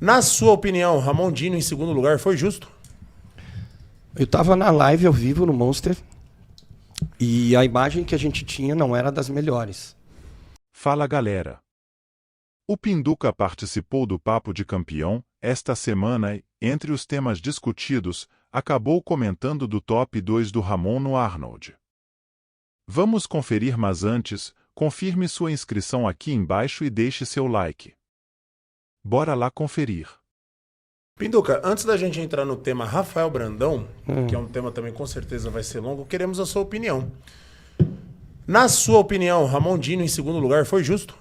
Na sua opinião, Ramon Dino em segundo lugar foi justo? Eu tava na live ao vivo no Monster e a imagem que a gente tinha não era das melhores. Fala galera. O Pinduca participou do Papo de Campeão esta semana e, entre os temas discutidos, acabou comentando do top 2 do Ramon no Arnold. Vamos conferir, mas antes, confirme sua inscrição aqui embaixo e deixe seu like. Bora lá conferir. Pinduca, antes da gente entrar no tema Rafael Brandão, que é um tema também com certeza vai ser longo, queremos a sua opinião. Na sua opinião, Ramon Dino em segundo lugar foi justo?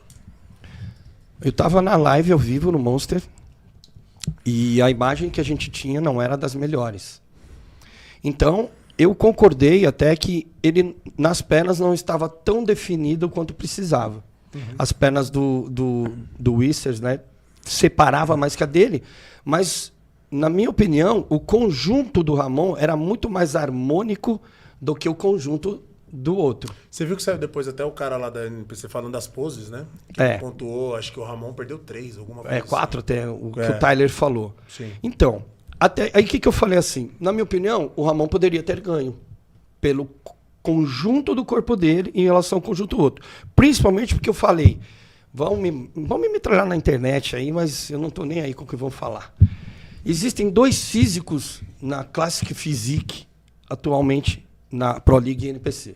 Eu tava na live ao vivo no Monster e a imagem que a gente tinha não era das melhores. Então, eu concordei até que ele nas pernas não estava tão definido quanto precisava. As pernas do Wissers, né, separava mais que a dele, mas, na minha opinião, o conjunto do Ramon era muito mais harmônico do que o conjunto do outro. Você viu que saiu depois até o cara lá da NPC falando das poses, né? Que ele pontuou, acho que o Ramon perdeu 3, alguma coisa 4 até, o que o Tyler falou. Sim. Então, até aí o que eu falei assim? Na minha opinião, o Ramon poderia ter ganho pelo conjunto do corpo dele em relação ao conjunto do outro. Principalmente porque eu falei, vão me metralhar na internet aí, mas eu não estou nem aí com o que vão falar. Existem 2 físicos na Classic Physique atualmente na Pro League e NPC.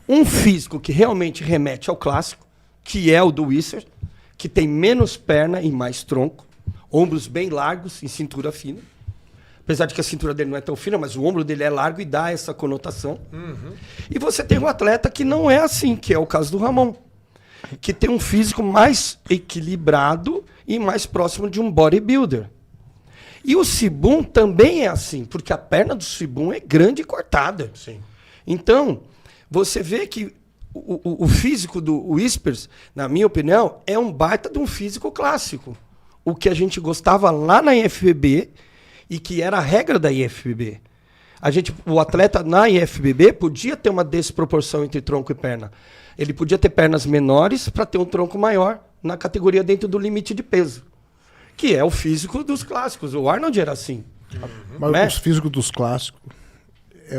Um físico que realmente remete ao clássico, que é o do Wisser, que tem menos perna e mais tronco, ombros bem largos e cintura fina. Apesar de que a cintura dele não é tão fina, mas o ombro dele é largo e dá essa conotação. E você tem um atleta que não é assim, que é o caso do Ramon, que tem um físico mais equilibrado e mais próximo de um bodybuilder. E o Sibum também é assim, porque a perna do Sibum é grande e cortada. Sim. Então, você vê que o físico do Whispers, na minha opinião, é um baita de um físico clássico. O que a gente gostava lá na IFBB e que era a regra da IFBB. O atleta na IFBB podia ter uma desproporção entre tronco e perna. Ele podia ter pernas menores para ter um tronco maior na categoria dentro do limite de peso. Que é o físico dos clássicos. O Arnold era assim. Mas né? os físicos dos clássicos,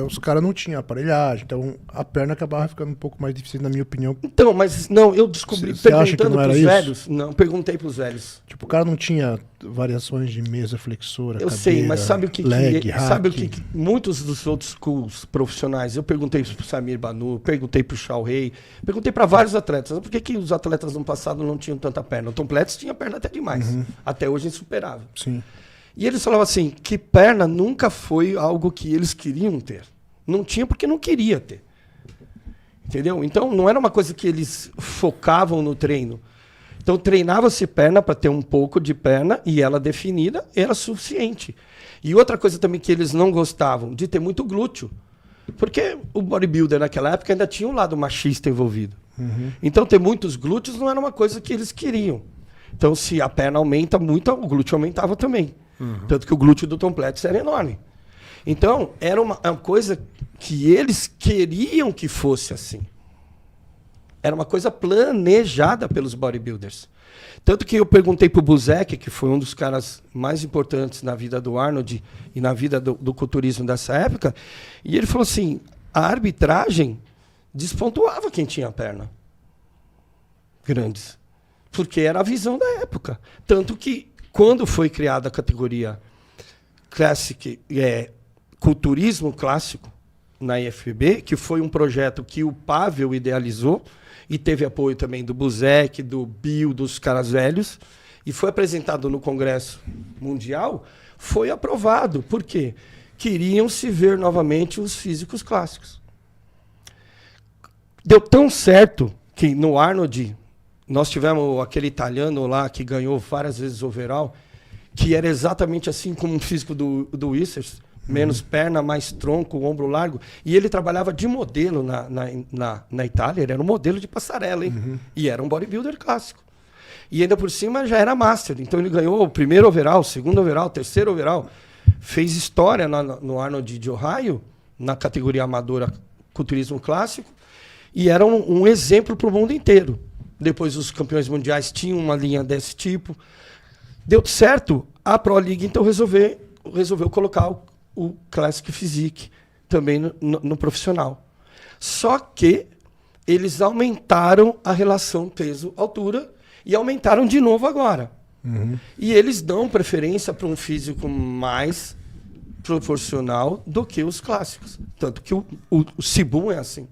os caras não tinham aparelhagem, então a perna acabava ficando um pouco mais difícil, na minha opinião. Então, mas não, eu descobri, Você acha que perguntando não era pros isso? velhos. Não, perguntei pros velhos. Tipo, o cara não tinha variações de mesa, flexora, Eu cadeira, sei, mas sabe o que sabe o hack? que muitos dos outros schools profissionais, eu perguntei pro Samir Banu, perguntei pro Shao Rei, perguntei para vários atletas, por que os atletas no passado não tinham tanta perna? O Tom Platz tinha perna até demais, até hoje é insuperável. Sim. E eles falavam assim, que perna nunca foi algo que eles queriam ter. Não tinha porque não queria ter. Entendeu? Então não era uma coisa que eles focavam no treino. Então treinava-se perna para ter um pouco de perna e ela definida era suficiente. E outra coisa também que eles não gostavam, de ter muito glúteo. Porque o bodybuilder naquela época ainda tinha um lado machista envolvido. Então ter muitos glúteos não era uma coisa que eles queriam. Então se a perna aumenta muito, o glúteo aumentava também. Tanto que o glúteo do Tom Platz era enorme. Então era uma coisa que eles queriam que fosse assim. Era uma coisa planejada pelos bodybuilders. Tanto que eu perguntei pro Buzek, que foi um dos caras mais importantes na vida do Arnold e na vida do culturismo dessa época, e ele falou assim, a arbitragem despontuava quem tinha perna grandes. Porque era a visão da época. Tanto que, quando foi criada a categoria Classic, culturismo clássico, na IFBB, que foi um projeto que o Pavel idealizou, e teve apoio também do Buzek, do Bill, dos caras velhos, e foi apresentado no Congresso Mundial, foi aprovado. Por quê? Queriam se ver novamente os físicos clássicos. Deu tão certo que no Arnold, nós tivemos aquele italiano lá que ganhou várias vezes overall, que era exatamente assim como o físico do Wissers, menos perna, mais tronco, ombro largo. E ele trabalhava de modelo na Itália, ele era um modelo de passarela, hein? E era um bodybuilder clássico. E ainda por cima já era master. Então ele ganhou o primeiro overall, o segundo overall, o terceiro overall. Fez história no Arnold de Ohio, na categoria amadora culturismo clássico. E era um exemplo para o mundo inteiro. Depois os campeões mundiais tinham uma linha desse tipo. Deu certo A Pro League, então, resolveu colocar o Classic Physique também no profissional. Só que eles aumentaram a relação peso-altura e aumentaram de novo agora. E eles dão preferência para um físico mais proporcional do que os clássicos. Tanto que o Cibum é assim.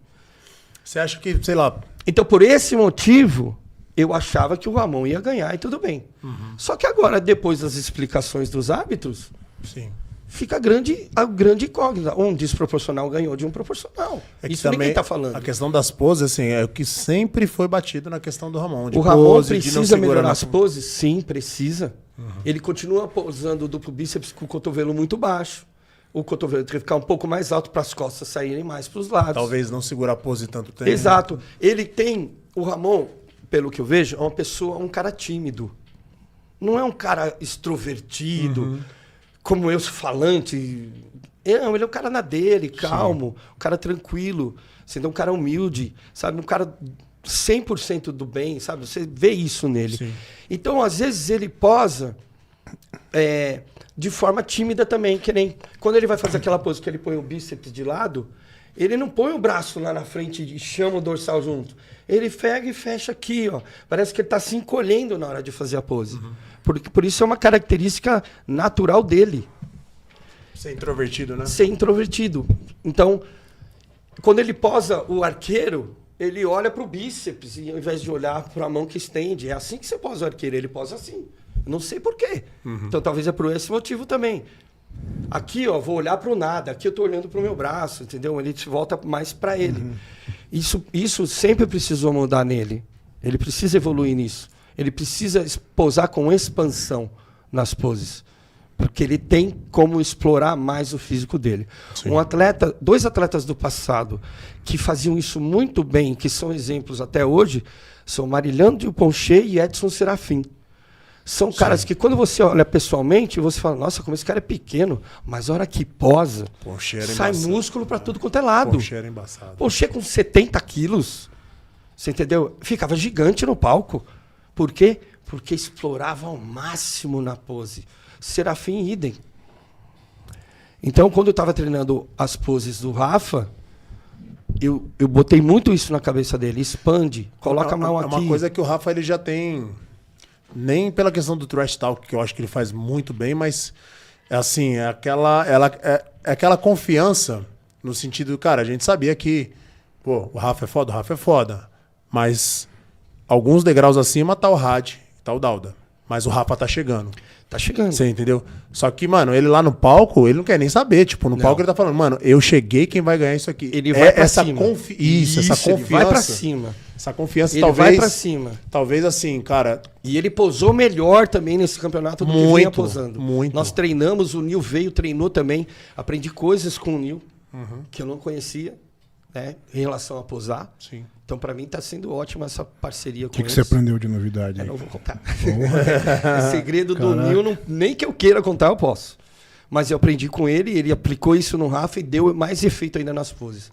Você acha que, sei lá... Então, por esse motivo, eu achava que o Ramon ia ganhar e tudo bem. Só que agora, depois das explicações dos árbitros, Sim. fica a grande incógnita. Um desproporcional ganhou de um proporcional. É que Isso também ninguém está falando. A questão das poses, assim, é o que sempre foi batido na questão do Ramon. De O Ramon pose, de não precisa segurar melhorar na- as poses? Sim, precisa. Ele continua posando o duplo bíceps com o cotovelo muito baixo. O cotovelo tem que ficar um pouco mais alto para as costas saírem mais para os lados. Talvez não segurar a pose tanto tempo. Exato. Ele tem... O Ramon, pelo que eu vejo, é uma pessoa, um cara tímido. Não é um cara extrovertido, como eu, falante. Não, ele é um cara na dele, calmo, um cara tranquilo, sendo um cara humilde, sabe? Um cara 100% do bem, sabe? Você vê isso nele. Sim. Então, às vezes, ele posa de forma tímida também, que nem quando ele vai fazer aquela pose que ele põe o bíceps de lado, ele não põe o braço lá na frente e chama o dorsal junto. Ele pega e fecha aqui, ó. Parece que ele está se encolhendo na hora de fazer a pose. Por isso é uma característica natural dele, Ser introvertido, né? ser introvertido. Então, quando ele posa o arqueiro, ele olha para o bíceps e ao invés de olhar para a mão que estende. É assim que você posa o arqueiro, ele posa assim. Não sei por quê. Então talvez é por esse motivo também. Aqui, ó, vou olhar para o nada. Aqui eu estou olhando para o meu braço, entendeu? Ele volta mais para ele. Isso sempre precisou mudar nele. Ele precisa evoluir nisso. Ele precisa posar com expansão nas poses. Porque ele tem como explorar mais o físico dele. Sim. Dois atletas do passado que faziam isso muito bem, que são exemplos até hoje, são Marilhão Duponcher e Edson Serafim. São caras que quando você olha pessoalmente, você fala, nossa, como esse cara é pequeno, mas a hora que posa, Poncher era sai embaçado. músculo para tudo quanto é lado. Poncher era embaçado. Poncher com 70 quilos, você entendeu? Ficava gigante no palco. Por quê? Porque explorava ao máximo na pose. Serafim, idem. Então, quando eu estava treinando as poses do Rafa, eu botei muito isso na cabeça dele. Expande, coloca a mão aqui. É uma coisa que o Rafa ele já tem... Nem pela questão do trash talk, que eu acho que ele faz muito bem, mas é assim, é aquela confiança no sentido, cara, a gente sabia que, pô, o Rafa é foda, mas alguns degraus acima tá o Had, tá o Dauda, mas o Rafa tá chegando. Tá chegando. Você entendeu? Só que, mano, ele lá no palco, ele não quer nem saber. Tipo, no palco ele tá falando, mano, eu cheguei, quem vai ganhar isso aqui? Ele vai pra essa cima. Isso, essa confiança. Ele vai pra cima. Essa confiança, Ele talvez. vai pra cima. Talvez assim, cara. E ele posou melhor também nesse campeonato do que vinha posando. Muito. Nós treinamos, o Nil veio, treinou também. Aprendi coisas com o Nil que eu não conhecia, né, em relação a posar. Sim. Então, para mim, está sendo ótima essa parceria com O que eles. você aprendeu de novidade Eu aí? não vou contar. É segredo do Nil, nem que eu queira contar, eu posso. Mas eu aprendi com ele, ele aplicou isso no Rafa e deu mais efeito ainda nas poses.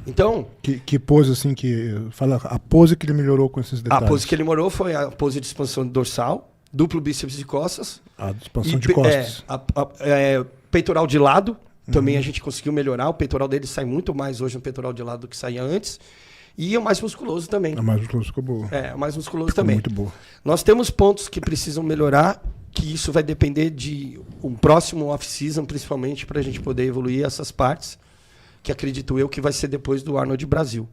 Então, Que pose, assim, que... Fala a pose que ele melhorou com esses a detalhes. pose que ele morou foi a pose de expansão dorsal, duplo bíceps de costas. A expansão E de costas. Peitoral de lado, também a gente conseguiu melhorar. O peitoral dele sai muito mais hoje no peitoral de lado do que saía antes. E o mais musculoso também. A mais musculosa ficou boa. O mais musculoso Ficou também. muito boa. Nós temos pontos que precisam melhorar, que isso vai depender de um próximo off-season, principalmente, para a gente poder evoluir essas partes, que acredito eu que vai ser depois do Arnold Brasil.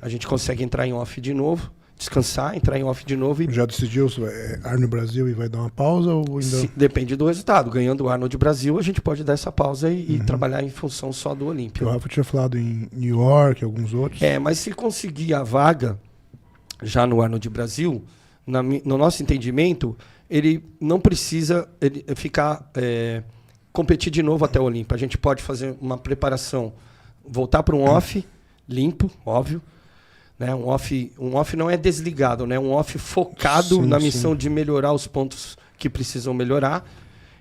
A gente consegue entrar em off de novo, descansar, entrar em off de novo e Já decidiu se é Arno Brasil e vai dar uma pausa ou ainda... depende do resultado. Ganhando o Arnold Brasil, a gente pode dar essa pausa e trabalhar em função só do Que Olímpia. o Rafa tinha falado em New York e alguns outros. Mas se conseguir a vaga já no Arnold Brasil, no nosso entendimento, ele não precisa competir de novo até o Olímpia. A gente pode fazer uma preparação, voltar para um off limpo, óbvio. Né? Um off não é desligado, né? Um off focado Sim, na sim. missão de melhorar os pontos que precisam melhorar.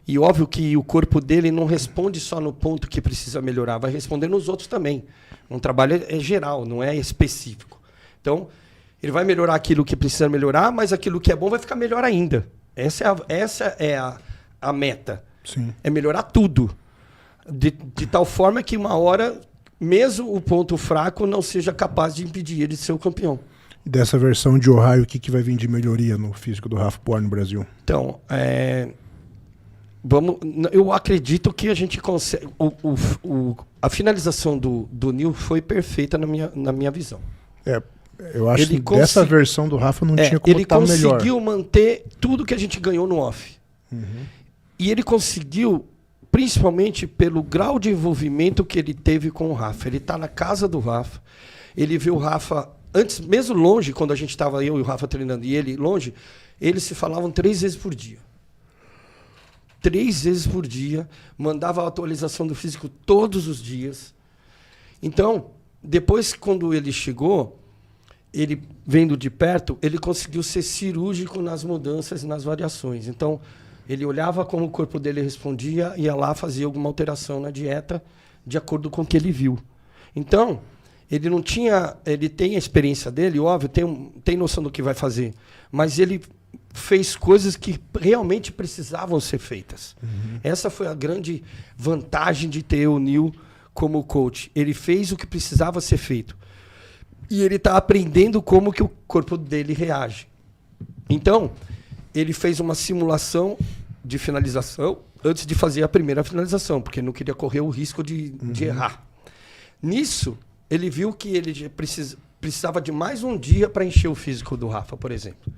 E óbvio que o corpo dele não responde só no ponto que precisa melhorar, vai responder nos outros também. Um trabalho é geral, não é específico. Então, ele vai melhorar aquilo que precisa melhorar, mas aquilo que é bom vai ficar melhor ainda. Essa é a meta. Sim. É melhorar tudo. De tal forma que uma hora, mesmo o ponto fraco, não seja capaz de impedir ele de ser o campeão. E dessa versão de Ohio, o que vai vir de melhoria no físico do Rafa Poir no Brasil? Então, eu acredito que a gente consegue. A finalização do Nil foi perfeita na minha visão. Eu acho que dessa versão do Rafa não tinha como estar melhor. Ele conseguiu manter tudo que a gente ganhou no off. Uhum. E ele conseguiu, principalmente pelo grau de envolvimento que ele teve com o Rafa. Ele está na casa do Rafa, ele viu o Rafa, antes, mesmo longe, quando a gente estava, eu e o Rafa treinando, e ele longe, eles se falavam 3 vezes por dia. 3 vezes por dia, mandava a atualização do físico todos os dias. Então, depois, quando ele chegou, ele vendo de perto, ele conseguiu ser cirúrgico nas mudanças e nas variações. Então, ele olhava como o corpo dele respondia, ia lá, fazia alguma alteração na dieta, de acordo com o que ele viu. Então, ele não tinha... Ele tem a experiência dele, óbvio, tem noção do que vai fazer, mas ele fez coisas que realmente precisavam ser feitas. Uhum. Essa foi a grande vantagem de ter o Nil como coach. Ele fez o que precisava ser feito. E ele está aprendendo como que o corpo dele reage. Então, ele fez uma simulação de finalização antes de fazer a primeira finalização, porque não queria correr o risco de errar. Nisso, ele viu que ele precisava de mais um dia para encher o físico do Rafa, por exemplo.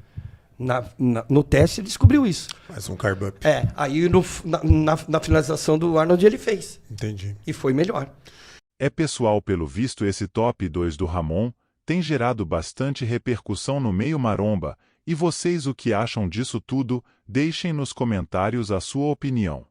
No teste, ele descobriu isso. Mais um carb up. Aí na finalização do Arnold ele fez. Entendi. E foi melhor. Pessoal, pelo visto, esse top 2 do Ramon tem gerado bastante repercussão no meio maromba. E vocês, o que acham disso tudo? Deixem nos comentários a sua opinião.